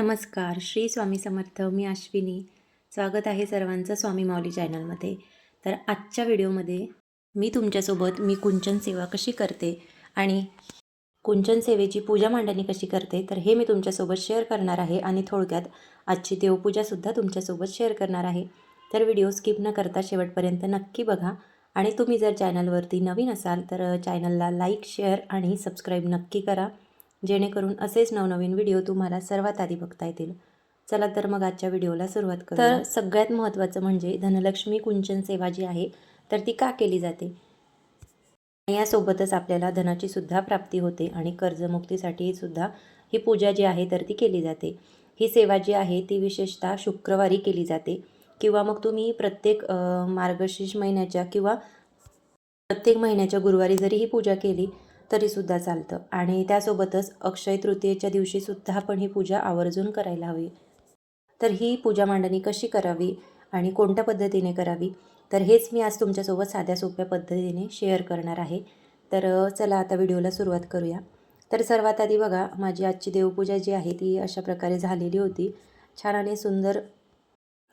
नमस्कार. श्री स्वामी समर्थ. मी अश्विनी. स्वागत आहे सर्वांचं स्वामी माऊली चॅनलमध्ये. तर आजच्या व्हिडिओमध्ये मी तुमच्यासोबत कुंचन सेवा कशी करते आणि कुंचन सेवेची पूजा मांडणी कशी करते, तर हे मी तुमच्यासोबत शेअर करणार आहे आणि थोडक्यात आजची देवपूजासुद्धा तुमच्यासोबत शेअर करणार आहे. तर व्हिडिओ स्किप न करता शेवटपर्यंत नक्की बघा. आणि तुम्ही जर चॅनलवरती नवीन असाल तर चॅनलला लाईक, शेअर आणि सबस्क्राईब नक्की करा, जेणेकरून असेच नवनवीन व्हिडिओ तुम्हाला सर्वात आधी बघता येतील. चला तर मग आजच्या व्हिडिओला सुरुवात करू. तर सगळ्यात महत्त्वाचं म्हणजे धनलक्ष्मी कुंचन सेवा जी आहे तर ती का केली जाते. यासोबतच आपल्याला धनाची सुद्धा प्राप्ती होते आणि कर्जमुक्तीसाठी सुद्धा ही पूजा जी आहे तर ती केली जाते. ही सेवा जी आहे ती विशेषतः शुक्रवारी केली जाते किंवा मग तुम्ही प्रत्येक मार्गशीर्ष महिन्याच्या किंवा प्रत्येक महिन्याच्या गुरुवारी जरी ही पूजा केली तरीसुद्धा चालतं. आणि त्यासोबतच अक्षय तृतीयेच्या दिवशीसुद्धा आपण ही पूजा आवर्जून करायला हवी. तर ही पूजा मांडणी कशी करावी आणि कोणत्या पद्धतीने करावी, तर हेच मी आज तुमच्यासोबत साध्या सोप्या पद्धतीने शेअर करणार आहे. तर चला आता व्हिडिओला सुरुवात करूया. तर सर्वात आधी बघा, माझी आजची देवपूजा जी आहे ती अशा प्रकारे झालेली होती. छान आणि सुंदर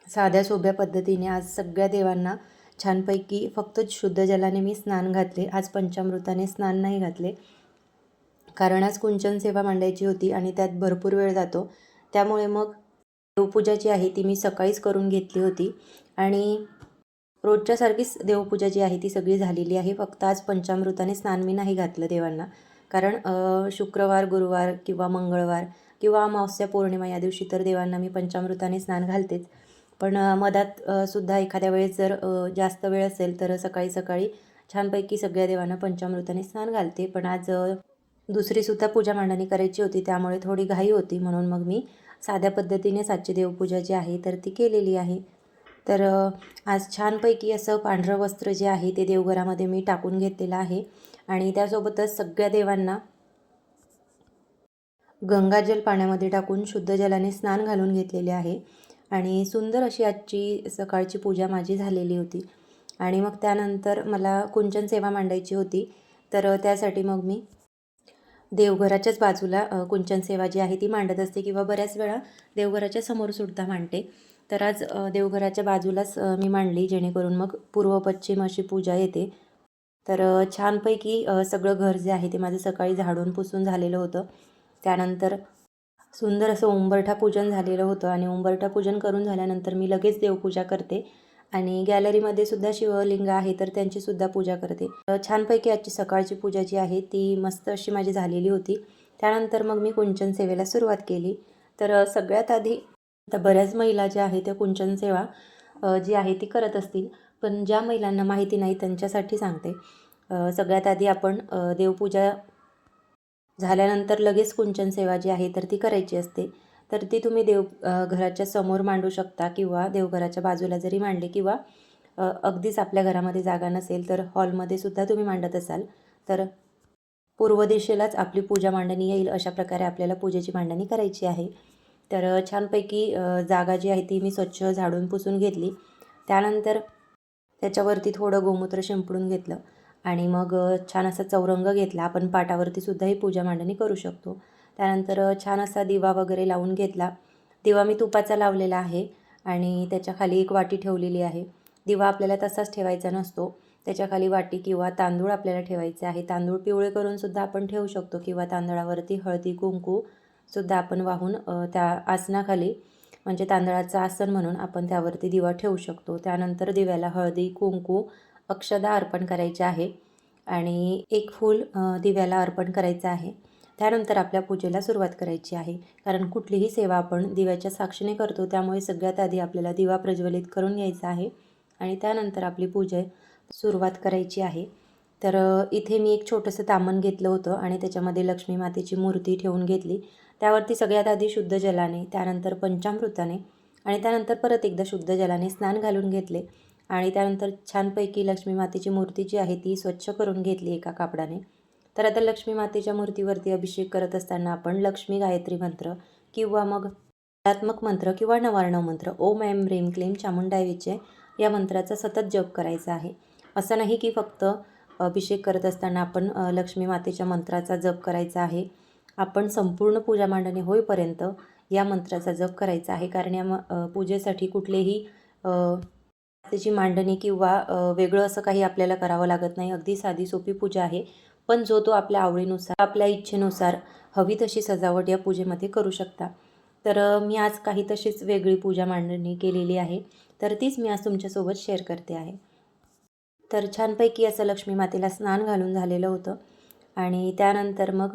साध्या सोप्या पद्धतीने आज सगळ्या देवांना छानपैकी फक्त शुद्ध जलाने मी स्नान घातले. आज पंचामृताने स्नान नाही घातले, कारण आज कुंचन सेवा मांडायची होती आणि त्यात भरपूर वेळ जातो. त्यामुळे मग देवपूजा जी आहे ती मी सकाळीच करून घेतली होती आणि रोजच्यासारखीच देवपूजा जी आहे ती सगळी झालेली आहे. फक्त आज पंचामृताने स्नान मी नाही घातलं देवांना, कारण शुक्रवार, गुरुवार किंवा मंगळवार किंवा अमावस्या, पौर्णिमा या दिवशी तर देवांना मी पंचामृताने स्नान घालतेच. पण मधात सुद्धा एखाद्या वेळेस जर जास्त वेळ असेल तर सकाळी सकाळी छानपैकी सगळ्या देवांना पंचामृताने स्नान घालते. पण आज दुसरीसुद्धा पूजा मांडणी करायची होती, त्यामुळे थोडी घाई होती, म्हणून मग मी साध्या पद्धतीने आजची देवपूजा जी आहे तर ती केलेली आहे. तर आज छानपैकी असं पांढरं वस्त्र जे आहे ते देवघरामध्ये मी टाकून घेतलेलं आहे आणि त्यासोबतच सगळ्या देवांना गंगाजल पाण्यामध्ये टाकून शुद्ध जलाने स्नान घालून घेतलेले आहे. आणि सुंदर अशी आजची सकाळची पूजा माझी झालेली होती. आणि मग त्यानंतर मला कुंचन सेवा मांडायची होती, तर त्यासाठी मग मी देवघराच्याच बाजूला कुंचन सेवा जी आहे ती मांडत असते किंवा बऱ्याच वेळा देवघराच्या समोरसुद्धा मांडते. तर आज देवघराच्या बाजूलाच मी मांडली, जेणेकरून मग पूर्व पश्चिम अशी पूजा येते. तर छानपैकी सगळं घर जे आहे ते माझं सकाळी झाडून पुसून झालेलं होतं. त्यानंतर सुंदर असं उंबरठा पूजन झालेलं होतं आणि उंबरठा पूजन करून झाल्यानंतर मी लगेच देवपूजा करते आणि गॅलरीमध्ये सुद्धा शिवलिंग आहे तर त्यांचीसुद्धा पूजा करते. छानपैकी आजची सकाळची पूजा जी आहे ती मस्त अशी माझी झालेली होती. त्यानंतर मग मी कुंचन सेवेला सुरुवात केली. तर सगळ्यात आधी आता बऱ्याच महिला ज्या आहेत त्या कुंचन सेवा जी आहे ती करत असतील, पण ज्या महिलांना माहिती नाही त्यांच्यासाठी सांगते. सगळ्यात आधी आपण देवपूजा झाल्यानंतर लगेच कुंचन सेवा जी आहे तर ती करायची असते. तर ती तुम्ही घराच्या समोर मांडू शकता किंवा देवघराच्या बाजूला जरी मांडली किंवा अगदीच आपल्या घरामध्ये जागा नसेल तर हॉलमध्ये सुद्धा तुम्ही मांडत असाल तर पूर्व दिशेलाच आपली पूजा मांडणी येईल, अशा प्रकारे आपल्याला पूजेची मांडणी करायची आहे. तर छानपैकी जागा जी आहे ती मी स्वच्छ झाडून पुसून घेतली. त्यानंतर त्याच्यावरती थोडं गोमूत्र शिंपडून घेतलं आणि मग छान असा चौरंग घेतला. आपण पाटावरती सुद्धा ही पूजा मांडणी करू शकतो. त्यानंतर छान असा दिवा वगैरे लावून घेतला. दिवा मी तुपाचा लावलेला आहे आणि त्याच्याखाली एक वाटी ठेवलेली आहे. दिवा आपल्याला तसाच ठेवायचा नसतो, त्याच्याखाली वाटी किंवा तांदूळ आपल्याला ठेवायचे आहे. तांदूळ पिवळे करून सुद्धा आपण ठेवू शकतो किंवा तांदळावरती हळदी कुंकू सुद्धा आपण वाहून त्या आसनाखाली, म्हणजे तांदळाचं आसन म्हणून आपण त्यावरती दिवा ठेवू शकतो. त्यानंतर दिव्याला हळदी कुंकू अक्षदा अर्पण करायचे आहे आणि एक फूल दिव्याला अर्पण करायचं आहे. त्यानंतर आपल्या पूजेला सुरुवात करायची आहे, कारण कुठलीही सेवा आपण दिव्याच्या साक्षीने करतो, त्यामुळे सगळ्यात आधी आपल्याला दिवा प्रज्वलित करून घ्यायचा आहे आणि त्यानंतर आपली पूजा सुरुवात करायची आहे. तर इथे मी एक छोटंसं तामण घेतलं होतं आणि त्याच्यामध्ये लक्ष्मी मातेची मूर्ती ठेवून घेतली. त्यावरती सगळ्यात आधी शुद्ध जलाने, त्यानंतर पंचामृताने आणि त्यानंतर परत एकदा शुद्ध जलाने स्नान घालून घेतले आणि त्यानंतर छानपैकी लक्ष्मी मातेची मूर्ती जी आहे ती स्वच्छ करून घेतली एका कापडाने. तर आता लक्ष्मी मातेच्या मूर्तीवरती अभिषेक करत असताना आपण लक्ष्मी गायत्री मंत्र किंवा मग कलात्मक मंत्र किंवा नवार्णव मंत्र ओम ऐं ह्रीं क्लीं चामुंडाय विचे या मंत्राचा सतत जप करायचा आहे. असं नाही की फक्त अभिषेक करत असताना आपण लक्ष्मी मातेच्या मंत्राचा जप करायचा आहे. आपण संपूर्ण पूजा मांडणी होईपर्यंत या मंत्राचा जप करायचा आहे. कारण या पूजेसाठी कुठलेही त्याची मांडणी किंवा वेगळं असं काही आपल्याला करावं लागत नाही. अगदी साधी सोपी पूजा आहे. पण जो तो आपल्या आवडीनुसार, आपल्या इच्छेनुसार हवी तशी सजावट या पूजेमध्ये करू शकता. तर मी आज काही तशीच वेगळी पूजा मांडणी केलेली आहे. तर तीच मी आज तुमच्यासोबत शेअर करते आहे. तर छानपैकी असं लक्ष्मी मातेला स्नान घालून झालेलं होतं आणि त्यानंतर मग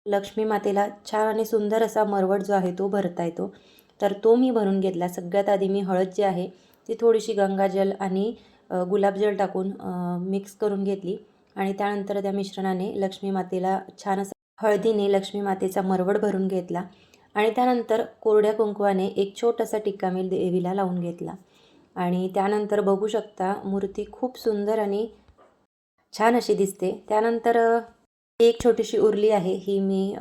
लक्ष्मी मातेला छान आणि सुंदर असा मरवट जो आहे तो भरता येतो. तर तो मी भरून घेतला. सगळ्यात आधी मी हळद जी आहे ती थोडीशी गंगाजल आणि गुलाबजल टाकून मिक्स करून घेतली आणि त्यानंतर त्या मिश्रणाने लक्ष्मी मातेला छान असं हळदीने लक्ष्मी मातेचा मरवट भरून घेतला आणि त्यानंतर कोरड्या कुंकवाने एक छोटासा टिक्का मी देवीला लावून घेतला आणि त्यानंतर बघू शकता मूर्ती खूप सुंदर आणि छान अशी दिसते. त्यानंतर एक छोटीशी उरली आहे ही मी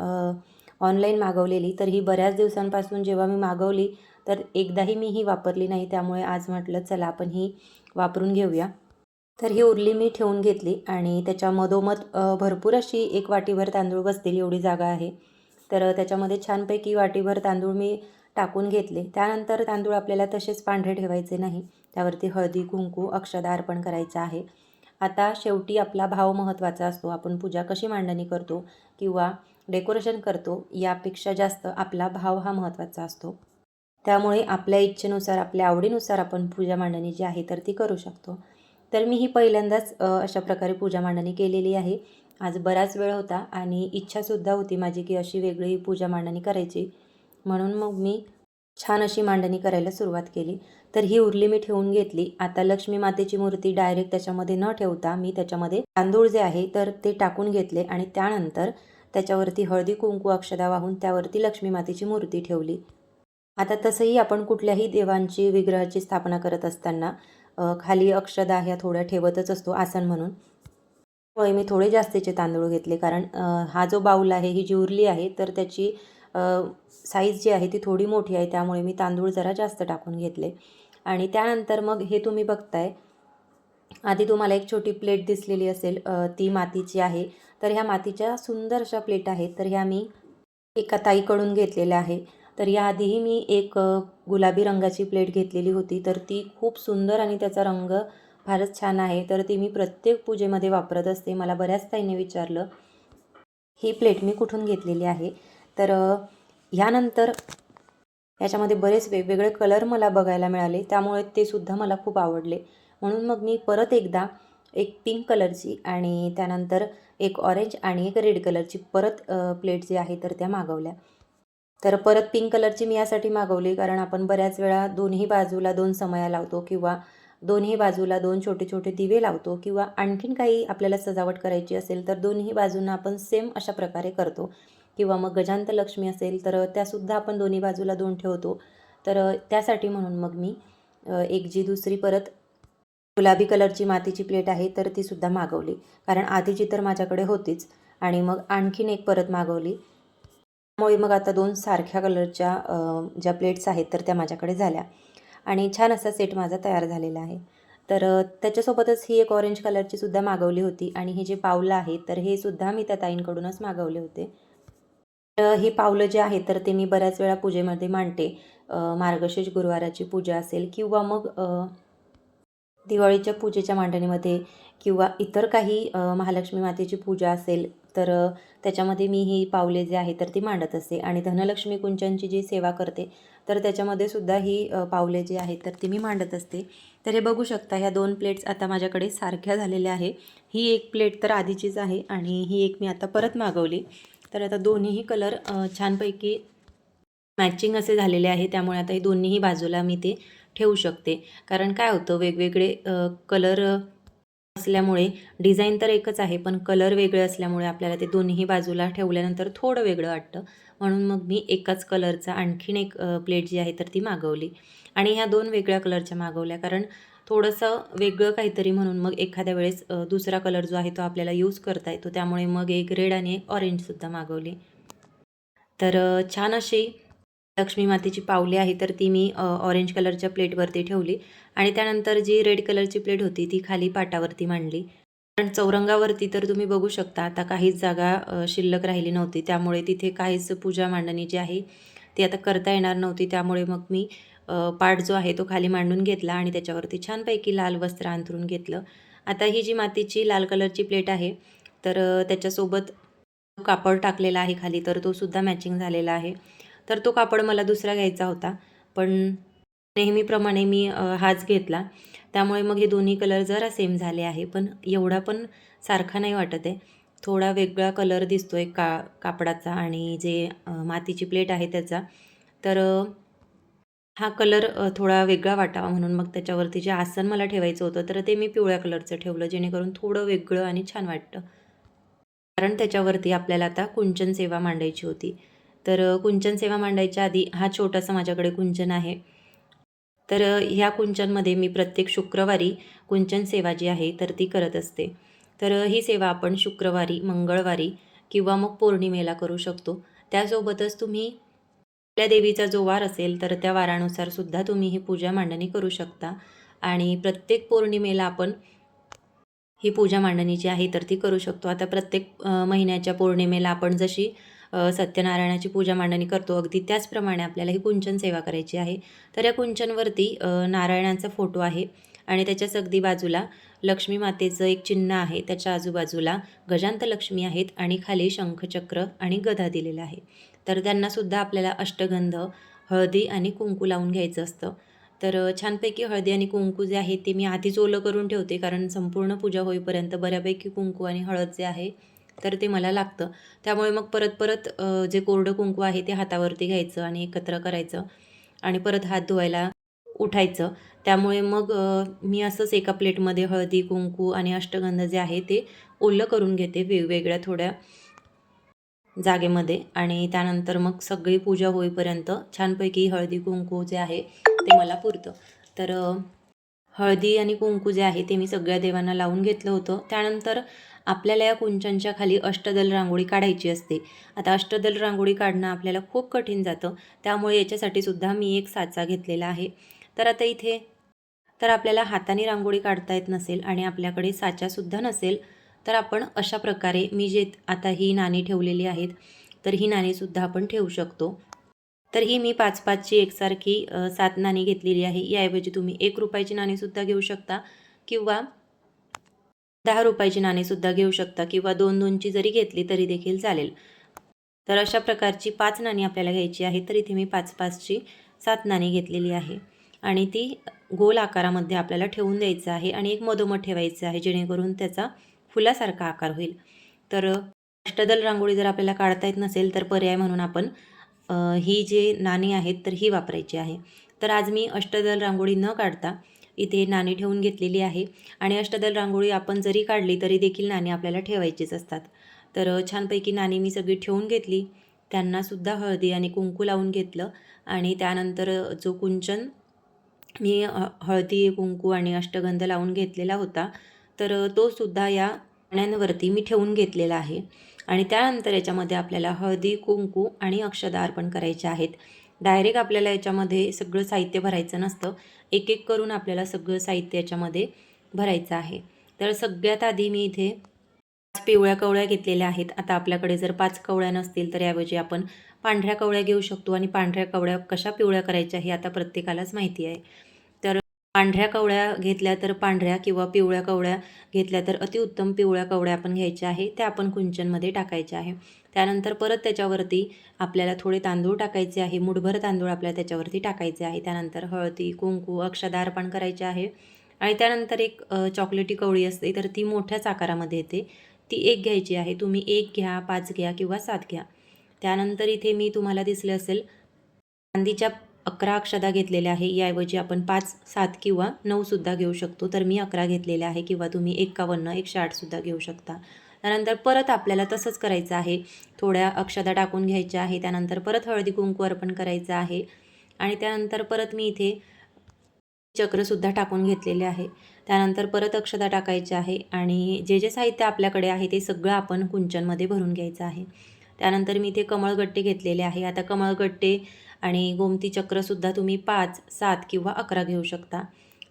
ऑनलाईन मागवलेली. तर ही बऱ्याच दिवसांपासून जेव्हा मी मागवली तर एकदाही मी ही वापरली नाही. त्यामुळे आज म्हटलं चला आपण ही वापरून घेऊया. तर ही उरली मी ठेवून घेतली आणि त्याच्या मधोमध भरपूर अशी एक वाटीभर तांदूळ बसतील एवढी जागा आहे. तर त्याच्यामध्ये छानपैकी वाटीभर तांदूळ मी टाकून घेतले. त्यानंतर तांदूळ आपल्याला तसेच पांढरे ठेवायचे नाही. त्यावरती हळदी, कुंकू, अक्षदा अर्पण करायचं आहे. आता शेवटी आपला भाव महत्त्वाचा असतो. आपण पूजा कशी मांडणी करतो किंवा डेकोरेशन करतो यापेक्षा जास्त आपला भाव हा महत्त्वाचा असतो. त्यामुळे आपल्या इच्छेनुसार, आपल्या आवडीनुसार आपण पूजा मांडणी जी आहे तर ती करू शकतो. तर मी ही पहिल्यांदाच अशा प्रकारे पूजा मांडणी केलेली आहे. आज बराच वेळ होता आणि इच्छासुद्धा होती माझी की अशी वेगळी पूजा मांडणी करायची. म्हणून मग मी छान अशी मांडणी करायला सुरुवात केली. तर ही उरली मी ठेवून घेतली. आता लक्ष्मी मातेची मूर्ती डायरेक्ट त्याच्यामध्ये न ठेवता मी त्याच्यामध्ये तांदूळ जे आहे तर ते टाकून घेतले आणि त्यानंतर त्याच्यावरती हळदी, कुंकू, अक्षदा वाहून त्यावरती लक्ष्मी मातेची मूर्ती ठेवली. आता तसंही आपण कुठल्याही देवांची विग्रहाची स्थापना करत असताना खाली अक्षदा ह्या थोड्या ठेवतच असतो आसन म्हणून. त्यामुळे मी थोडे जास्तीचे तांदूळ घेतले कारण हा जो बाऊल आहे ही जी उरली आहे तर त्याची साईज जी आहे ती थोडी मोठी आहे. त्यामुळे मी तांदूळ जरा जास्त टाकून घेतले आणि त्यानंतर मग हे तुम्ही बघताय आधी तुम्हाला एक छोटी प्लेट दिसलेली असेल ती मातीची आहे. तर ह्या मातीच्या सुंदर अशा प्लेट आहेत. तर ह्या मी एका ताईकडून घेतलेल्या आहे. तर याआधीही मी एक गुलाबी रंगाची प्लेट घेतलेली होती. तर ती खूप सुंदर आणि त्याचा रंग फारच छान आहे. तर ती मी प्रत्येक पूजेमध्ये वापरत असते. मला बऱ्याच ताईंनी विचारलं, ही प्लेट मी कुठून घेतलेली आहे. तर ह्यानंतर याच्यामध्ये बरेच वेगवेगळे कलर मला बघायला मिळाले. त्यामुळे ते सुद्धा मला खूप आवडले. म्हणून मग मी परत एकदा एक पिंक कलरची आणि त्यानंतर एक ऑरेंज आणि एक रेड कलरची परत प्लेट जी आहे तर त्या मागवल्या. तर परत पिंक कलरची मी यासाठी मागवली कारण आपण बऱ्याच वेळा दोन्ही बाजूला 2 समया लावतो किंवा दोन्ही बाजूला 2 छोटे-छोटे दिवे लावतो किंवा आणखीन काही आपल्याला सजावट करायची असेल तर दोन्ही बाजूंना आपण सेम अशा प्रकारे करतो किंवा मग गजांत लक्ष्मी असेल तर त्यासुद्धा आपण दोन्ही बाजूला 2 ठेवतो. तर त्यासाठी म्हणून मग मी एक जी दुसरी परत गुलाबी कलरची मातीची प्लेट आहे तर तीसुद्धा मागवली. कारण आधीची तर माझ्याकडे होतीच आणि मग आणखीन एक परत मागवली. त्यामुळे मग आता 2 सारख्या कलरच्या ज्या प्लेट्स आहेत तर त्या माझ्याकडे झाल्या आणि छान असा सेट माझा तयार झालेला आहे. तर त्याच्यासोबतच ही एक ऑरेंज कलरची सुद्धा मागवली होती आणि हे जे पावलं आहे तर हे सुद्धा मी त्या ताईंकडूनच मागवले होते. ही पावलं जी आहेत तर ते मी बऱ्याच वेळा पूजेमध्ये मांडते. मार्गशीर्ष गुरुवाराची पूजा असेल किंवा मग दिवाळीच्या पूजेच्या मांडणीमध्ये किंवा इतर काही महालक्ष्मी मातेची पूजा असेल तर त्याच्यामध्ये मी ही पावले जे आहे तर ती मांडत असते आणि धनलक्ष्मी कुंचनची जी सेवा करते तर त्याच्यामध्ये सुद्धा ही पावले जी आहेत तर ती मी मांडत असते. तर हे बघू शकता ह्या 2 प्लेट्स आता माझ्याकडे सारख्या झालेल्या आहे. ही एक प्लेट तर आधीचीच आहे आणि ही एक मी आता परत मागवली. तर आता दोन्हीही कलर छानपैकी मॅचिंग असे झालेले आहे. त्यामुळे आता हे दोन्हीही बाजूला मी ते ठेवू शकते. कारण काय होतं वेगवेगळे कलर असल्यामुळे डिझाईन तर एकच आहे पण कलर वेगळे असल्यामुळे आपल्याला ते दोन्हीही बाजूला ठेवल्यानंतर थोडं वेगळं वाटतं. म्हणून मग मी एकाच कलरचा आणखीन एक प्लेट जी आहे तर ती मागवली आणि ह्या 2 वेगळ्या कलरच्या मागवल्या कारण थोडंसं वेगळं काहीतरी म्हणून मग एखाद्या वेळेस दुसरा कलर जो आहे तो आपल्याला यूज करता येतो. त्यामुळे मग एक रेड आणि एक ऑरेंजसुद्धा मागवली. तर छान अशी लक्ष्मी मातेची पावले आहे तर ती मी ऑरेंज कलरच्या प्लेटवरती ठेवली आणि त्यानंतर जी रेड कलरची प्लेट होती ती खाली पाटावरती मांडली. कारण चौरंगावरती तर तुम्ही बघू शकता आता काहीच जागा शिल्लक राहिली नव्हती. त्यामुळे तिथे काहीच पूजा मांडणी जी आहे ती आता करता येणार नव्हती, त्यामुळे मग मी पाट जो आहे तो खाली मांडून घेतला आणि त्याच्यावरती छानपैकी लाल वस्त्र अंथरून घेतलं. आता ही जी मातीची लाल कलरची प्लेट आहे, तर त्याच्यासोबत कापड टाकलेला आहे खाली, तर तो सुद्धा मॅचिंग झालेला आहे. तर तो कापड मला दुसरा घ्यायचा होता, पण नेहमीप्रमाणे मी हाच घेतला. त्यामुळे मग हे दोन्ही कलर जरा सेम झाले आहे, पण एवढा पण सारखा नाही वाटत आहे. थोडा वेगळा कलर दिसतोय कापडाचा आणि जे मातीची प्लेट आहे त्याचा. तर हा कलर थोडा वेगळा वाटावा म्हणून मग त्याच्यावरती जे आसन मला ठेवायचं होतं, तर ते मी पिवळ्या कलरचं ठेवलं, जेणेकरून थोडं वेगळं आणि छान वाटतं. कारण त्याच्यावरती आपल्याला आता कुंचन सेवा मांडायची होती. तर कुंचन सेवा मांडायच्या आधी हा छोटासा माझ्याकडे कुंचन आहे. तर ह्या कुंचनमध्ये मी प्रत्येक शुक्रवारी कुंचन सेवा जी आहे तर ती करत असते. तर ही सेवा आपण शुक्रवारी, मंगळवारी किंवा मग पौर्णिमेला करू शकतो. त्यासोबतच तुम्ही आपल्या देवीचा जो वार असेल तर त्या वारानुसार सुद्धा तुम्ही ही पूजा मांडणी करू शकता. आणि प्रत्येक पौर्णिमेला आपण ही पूजा मांडणी जी आहे तर ती करू शकतो. आता प्रत्येक महिन्याच्या पौर्णिमेला आपण जशी सत्यनारायणाची पूजा मांडणी करतो, अगदी त्याचप्रमाणे आपल्याला ही कुंचन सेवा करायची आहे. तर या कुंचनवरती नारायणाचा फोटो आहे आणि त्याच्याच अगदी बाजूला लक्ष्मी मातेचं एक चिन्ह आहे. त्याच्या आजूबाजूला गजांत लक्ष्मी आहेत आणि खाली शंखचक्र आणि गदा दिलेला आहे. तर त्यांनासुद्धा आपल्याला अष्टगंध, हळदी आणि कुंकू लावून घ्यायचं असतं. तर छानपैकी हळदी आणि कुंकू जे आहे ते मी आधीच ओलं करून ठेवते, कारण संपूर्ण पूजा होईपर्यंत बऱ्यापैकी कुंकू आणि हळद जे आहे तर ते मला लागतं. त्यामुळे मग परत परत जे कोरडं कुंकू आहे ते हातावरती घ्यायचं आणि एकत्र करायचं आणि परत हात धुवायला उठायचं. त्यामुळे मग मी असंच एका प्लेटमध्ये हळदी, कुंकू आणि अष्टगंध जे आहे ते ओलं करून घेते वेगवेगळ्या थोड्या जागेमध्ये आणि त्यानंतर मग सगळी पूजा होईपर्यंत छानपैकी हळदी कुंकू जे आहे ते मला पुरतं. तर हळदी आणि कुंकू जे आहे ते मी सगळ्या देवांना लावून घेतलं होतं. त्यानंतर आपल्याला या कुंचनच्या खाली अष्टदल रांगोळी काढायची असते. आता अष्टदल रांगोळी काढणं आपल्याला खूप कठीण जातं, त्यामुळे याच्यासाठी सुद्धा मी एक साचा घेतलेला आहे. तर आता इथे तर आपल्याला हाताने रांगोळी काढता येत नसेल आणि आपल्याकडे साचासुद्धा नसेल, तर आपण अशा प्रकारे मी जे आता ही नाणी ठेवलेली आहेत, तर ही नाणीसुद्धा आपण ठेवू शकतो. तर ही मी 5-5ची एकसारखी 7 नाणी घेतलेली आहे. याऐवजी तुम्ही ₹1 नाणीसुद्धा घेऊ शकता किंवा ₹10 नाणीसुद्धा घेऊ शकता किंवा 2-2ची जरी घेतली तरी देखील चालेल. तर अशा प्रकारची 5 नाणी आपल्याला घ्यायची आहे. तर इथे मी 5-5ची 7 नाणी घेतलेली आहे आणि ती गोल आकारामध्ये आपल्याला ठेवून द्यायचं आहे आणि एक मधोमध ठेवायचं आहे, जेणेकरून त्याचा फुलासारखा आकार होईल. तर अष्टदल रांगोळी जर आपल्याला काढता येत नसेल, तर पर्याय म्हणून आपण ही जी नाणी आहेत तर ही वापरायची आहे. तर आज मी अष्टदल रांगोळी न काढता इथे नाणी ठेवून घेतलेली आहे आणि अष्टदल रांगोळी आपण जरी काढली तरी देखील नाणी आपल्याला ठेवायचीच असतात. तर छानपैकी नाणी मी सगळी ठेवून घेतली. त्यांनासुद्धा हळदी आणि कुंकू लावून घेतलं आणि त्यानंतर जो कुंचन मी हळदी, कुंकू आणि अष्टगंध लावून घेतलेला होता, तर तो सुद्धा या पाण्यांवरती मी ठेवून घेतलेला आहे. आणि त्यानंतर याच्यामध्ये आपल्याला हळदी, कुंकू आणि अक्षता अर्पण करायचे आहेत. डायरेक्ट आपल्याला याच्यामध्ये सगळं साहित्य भरायचं नसतं. एक एक करून आपल्याला सगळं साहित्य याच्यामध्ये भरायचं आहे. तर सगळ्यात आधी मी इथे 5 पिवळ्या कवळ्या घेतलेल्या आहेत. आता आपल्याकडे जर 5 कवळ्या नसतील तर याऐवजी आपण पांढऱ्या कवळ्या घेऊ शकतो आणि पांढऱ्या कवळ्या कशा पिवळ्या करायच्या हे आता प्रत्येकालाच माहिती आहे. तर पांढऱ्या कवळ्या घेतल्या तर पांढऱ्या किंवा पिवळ्या कवळ्या घेतल्या तर अतिउत्तम पिवळ्या कवळ्या आपण घ्यायच्या आहे. त्या आपण कुंचनमध्ये टाकायच्या आहे. त्यानंतर परत त्याच्यावरती आपल्याला थोडे तांदूळ टाकायचे आहे. मूठभर तांदूळ आपल्याला त्याच्यावरती टाकायचे आहे. त्यानंतर हळदी, कुंकू, अक्षता अर्पण करायचे आहे आणि त्यानंतर एक चॉकलेटी कवळी असते, तर ती मोठ्याच आकारामध्ये येते. ती एक घ्यायची आहे. तुम्ही 1 घ्या, 5 घ्या किंवा 7 घ्या. त्यानंतर इथे मी तुम्हाला दिसले असेल चांदीच्या 11 अक्षता घेतलेल्या आहे. याऐवजी आपण 5, 7 किंवा 9 सुद्धा घेऊ शकतो. तर मी 11 घेतलेल्या आहे किंवा तुम्ही 51, 108 सुद्धा घेऊ शकता. त्यानंतर परत आपल्याला तसंच करायचं आहे. थोड्या अक्षता टाकून घ्यायच्या आहे. त्यानंतर परत हळदी कुंकू अर्पण करायचं आहे आणि त्यानंतर परत मी इथे चक्रसुद्धा टाकून घेतलेले आहे. त्यानंतर परत अक्षता टाकायची आहे आणि जे जे साहित्य आपल्याकडे आहे ते सगळं आपण कुंचनमध्ये भरून घ्यायचं आहे. त्यानंतर मी इथे कमळगट्टे घेतलेले आहे. आता कमळगट्टे आणि गोमती चक्रसुद्धा तुम्ही 5, 7 किंवा 11 घेऊ शकता.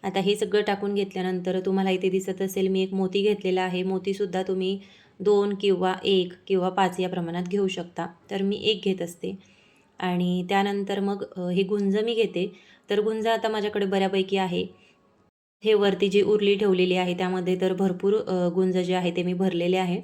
आता हे सगळं टाकून घेतल्यानंतर तुम्हाला इथे दिसत असेल मी एक मोती घेतलेला आहे. मोतीसुद्धा तुम्ही 2 किंवा 1 किंवा 5 या प्रमाणात घेऊ शकता. तर मी 1 घेत असते. आणि त्यानंतर मग हे गुंज मी घेते. तर गुंज आता माझ्याकडे बऱ्यापैकी आहे. हे वरती जी उरली ठेवलेली आहे त्यामध्ये तर भरपूर गुंज जे आहे ते मी भरलेले आहे.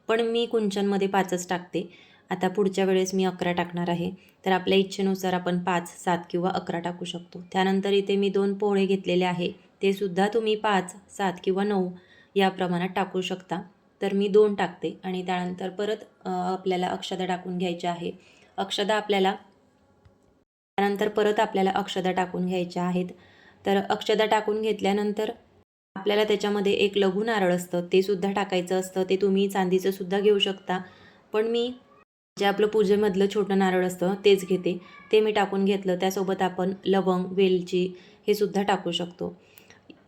पण मी कुंचनमध्ये 5च टाकते. आता पुढच्या वेळेस मी 11 टाकणार आहे. तर आपल्या इच्छेनुसार आपण 5, 7 किंवा 11 टाकू शकतो. त्यानंतर इथे मी 2 पोळे घेतलेले आहे. ते सुद्धा तुम्ही 5, 7 किंवा 9 या प्रमाणात टाकू शकता. तर मी 2 टाकते आणि त्यानंतर परत आपल्याला अक्षता टाकून घ्यायच्या आहे. अक्षता आपल्याला त्यानंतर परत आपल्याला अक्षता टाकून घ्यायच्या आहेत. तर अक्षता टाकून घेतल्यानंतर आपल्याला त्याच्यामध्ये एक लघु नारळ असतं ते सुद्धा टाकायचं असतं. ते तुम्ही चांदीचं सुद्धा घेऊ शकता. पण मी जे आपलं पूजेमधलं छोटं नारळ असतं तेच घेते. ते मी टाकून घेतलं. त्यासोबत आपण लवंग, वेलची हे सुद्धा टाकू शकतो.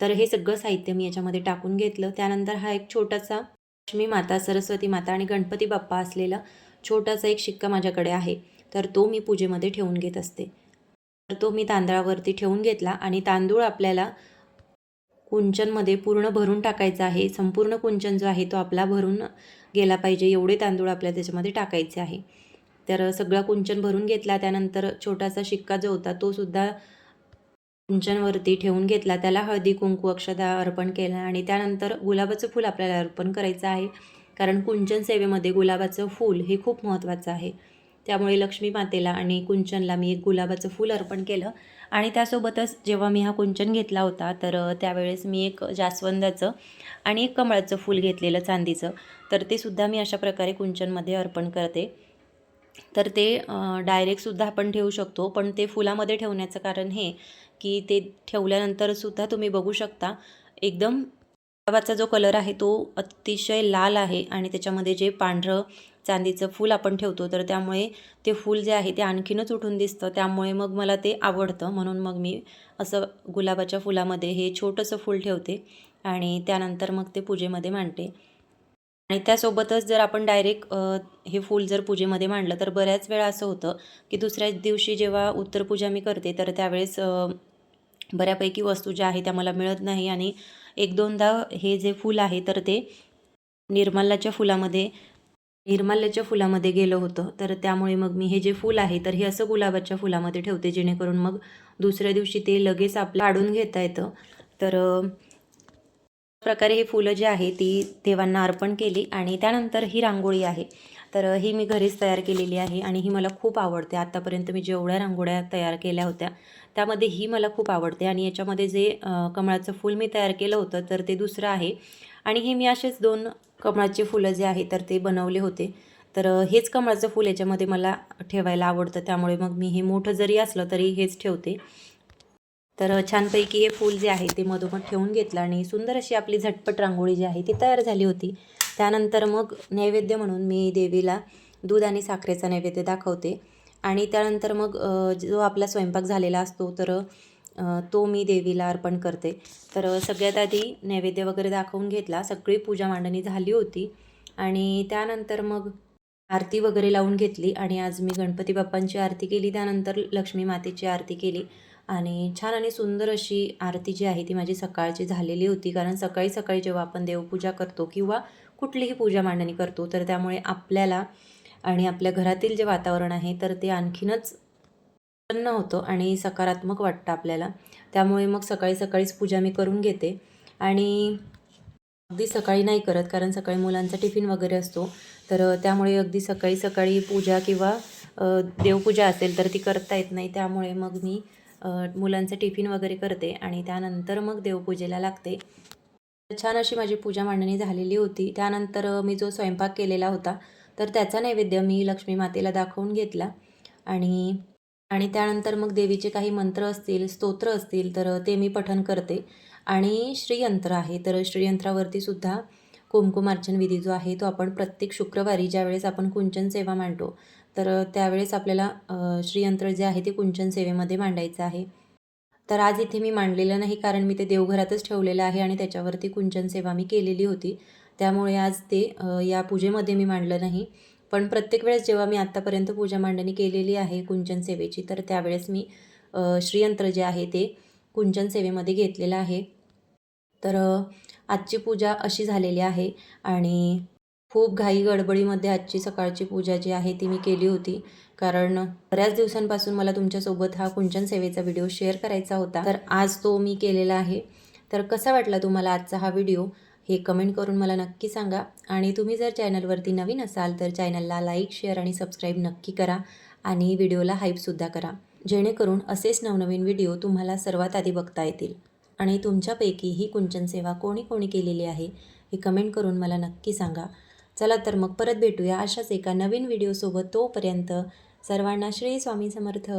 तर हे सगळं साहित्य मी याच्यामध्ये टाकून घेतलं. त्यानंतर हा एक छोटासा लक्ष्मी माता, सरस्वती माता आणि गणपती बाप्पा असलेला छोटासा एक शिक्का माझ्याकडे आहे. तर तो मी पूजेमध्ये ठेवून घेत असते. तर तो मी तांदळावरती ठेवून घेतला आणि तांदूळ आपल्याला कुंचनमध्ये पूर्ण भरून टाकायचा आहे. संपूर्ण कुंचन जो आहे तो आपला भरून गेला पाहिजे एवढे तांदूळ आपल्याला त्याच्यामध्ये टाकायचे आहे. तर सगळा कुंचन भरून घेतला. त्यानंतर छोटासा शिक्का जो होता तो सुद्धा कुंचनवरती ठेवून घेतला. त्याला हळदी, कुंकू, अक्षता अर्पण केलं आणि त्यानंतर गुलाबाचं फूल आपल्याला अर्पण करायचं आहे. कारण कुंचन सेवेमध्ये गुलाबाचं फूल हे खूप महत्त्वाचं आहे. त्यामुळे लक्ष्मी मातेला आणि कुंचनला मी एक गुलाबाचं फूल अर्पण केलं आणि त्यासोबतच जेव्हा मी हा कुंचन घेतला होता तर त्यावेळेस मी एक जास्वंदाचं आणि एक कमळाचं फूल घेतलेलं चांदीचं. तर ते सुद्धा मी अशा प्रकारे कुंचनमध्ये अर्पण करते. तर ते डायरेक्टसुद्धा आपण ठेवू शकतो. पण ते फुलामध्ये ठेवण्याचं कारण हे की ते ठेवल्यानंतरसुद्धा तुम्ही बघू शकता एकदम गुलाबाचा जो कलर आहे तो अतिशय लाल आहे आणि त्याच्यामध्ये जे पांढरं चांदीचं फूल आपण ठेवतो तर त्यामुळे ते फूल जे आहे ते आणखीनच उठून दिसतं. त्यामुळे मग मला ते आवडतं. म्हणून मग मी असं गुलाबाच्या फुलामध्ये हे छोटंसं फूल ठेवते आणि त्यानंतर मग ते पूजेमध्ये मांडते. आणि त्यासोबतच जर आपण डायरेक्ट हे फूल जर पूजेमध्ये मांडलं तर बऱ्याच वेळा असं होतं की दुसऱ्याच दिवशी जेव्हा उत्तरपूजा मी करते तर त्यावेळेस बऱ्यापैकी वस्तू ज्या आहे त्या मला मिळत नाही आणि एक दोनदा हे जे फूल आहे तर ते निर्माल्याच्या फुलामध्ये गेलं होतं. तर त्यामुळे मग मी हे जे फूल आहे तर हे असं गुलाबाच्या फुलामध्ये ठेवते जेणेकरून मग दुसऱ्या दिवशी ते लगेच आपलं काढून घेता येतं. तर प्रकारे ही फुलं जी आहे ती देवांना अर्पण केली आणि त्यानंतर ही रांगोळी आहे. तर ही मी घरीच तयार केलेली आहे आणि ही मला खूप आवडते. आत्तापर्यंत मी जेवढ्या रांगोळ्या तयार केल्या होत्या त्यामध्ये ही मला खूप आवडते आणि याच्यामध्ये जे कमळाचं फूल मी तयार केलं होतं तर ते दुसरं आहे आणि हे मी असेच 2 कमळाचे फुलं जे आहे तर ते बनवले होते. तर हेच कमळाचं फूल याच्यामध्ये मला ठेवायला आवडतं. त्यामुळे मग मी हे मोठं जरी असलं तरी हेच ठेवते. तर छानपैकी हे फूल जे आहे ते मधोमध ठेवून घेतलं आणि सुंदर अशी आपली झटपट रांगोळी जी आहे ती तयार झाली होती. त्यानंतर मग नैवेद्य म्हणून मी देवीला दूध आणि साखरेचा नैवेद्य दाखवते आणि त्यानंतर मग जो आपला स्वयंपाक झालेला असतो तर तो मी देवीला अर्पण करते. तर सगळ्यात आधी नैवेद्य वगैरे दाखवून घेतला. सगळी पूजा मांडणी झाली होती आणि त्यानंतर मग आरती वगैरे लावून घेतली आणि आज मी गणपती बाप्पांची आरती केली. त्यानंतर लक्ष्मी मातेची आरती केली आणि छान आणि सुंदर अशी आरती जी आहे ती माझी सकाळची झालेली होती. कारण सकाळी सकाळी जेव्हा आपण देवपूजा करतो किंवा कुठलीही पूजा मांडणी करतो तर त्यामुळे आपल्याला आणि आपल्या घरातील जे वातावरण आहे तर ते आणखीनच प्रसन्न होतं आणि सकारात्मक वाटतं आपल्याला. त्यामुळे मग सकाळी सकाळीच पूजा मी करून घेते आणि अगदी सकाळी नाही करत कारण सकाळी मुलांचा टिफिन वगैरे असतो. तर त्यामुळे अगदी सकाळी सकाळी पूजा किंवा देवपूजा असेल तर ती करता येत नाही. त्यामुळे मग मी मुलांचं टिफिन वगैरे करते आणि त्यानंतर मग देवपूजेला लागते. छान अशी माझी पूजा मांडणी झालेली होती. त्यानंतर मी जो स्वयंपाक केलेला होता तर त्याचा नैवेद्य मी लक्ष्मी मातेला दाखवून घेतला आणि आणि त्यानंतर मग देवीचे काही मंत्र असतील, स्तोत्र असतील तर ते मी पठण करते आणि श्रीयंत्र आहे. तर श्रीयंत्रावरती सुद्धा कुंकुमार्चन विधी जो आहे तो आपण प्रत्येक शुक्रवारी ज्यावेळेस आपण कुंचन सेवा मांडतो तर त्यावेळेस आपल्याला श्रीयंत्र जे आहे ते कुंचन सेवेमध्ये मांडायचं आहे. तर आज इथे मी मांडलेलं नाही कारण मी ते देवघरातच ठेवलेलं आहे आणि त्याच्यावरती कुंचन सेवा मी केलेली होती. त्यामुळे आज ते या पूजेमध्ये मी मांडलं नाही. पण प्रत्येक वेळेस जेव्हा मी आत्तापर्यंत पूजा मांडणी केलेली आहे कुंचन सेवेची तर त्यावेळेस मी श्रीयंत्र जे आहे ते कुंचन सेवेमध्ये घेतलेलं आहे. तर आजची पूजा अशी झालेली आहे आणि खूप घाई गडबडीमध्ये आजची सकाळची पूजा जी आहे ती मी केली होती, कारण बऱ्याच दिवसांपासून मला तुमच्यासोबत हा कुंचन सेवेचा व्हिडिओ शेअर करायचा होता. तर आज तो मी केलेला आहे. तर कसा वाटला तुम्हाला आजचा हा व्हिडिओ हे कमेंट करून मला नक्की सांगा. आणि तुम्ही जर चॅनलवरती नवीन असाल तर चॅनलला लाईक, शेअर आणि सबस्क्राईब नक्की करा आणि व्हिडिओला हाईपसुद्धा करा, जेणेकरून असेच नवनवीन व्हिडिओ तुम्हाला सर्वात आधी बघता येतील. आणि तुमच्यापैकी ही कुंचन सेवा कोणी कोणी केलेली आहे हे कमेंट करून मला नक्की सांगा. चला तर मग परत भेटूया अशाच एका नवीन व्हिडिओसोबत. तोपर्यंत सर्वांना श्री स्वामी समर्थ.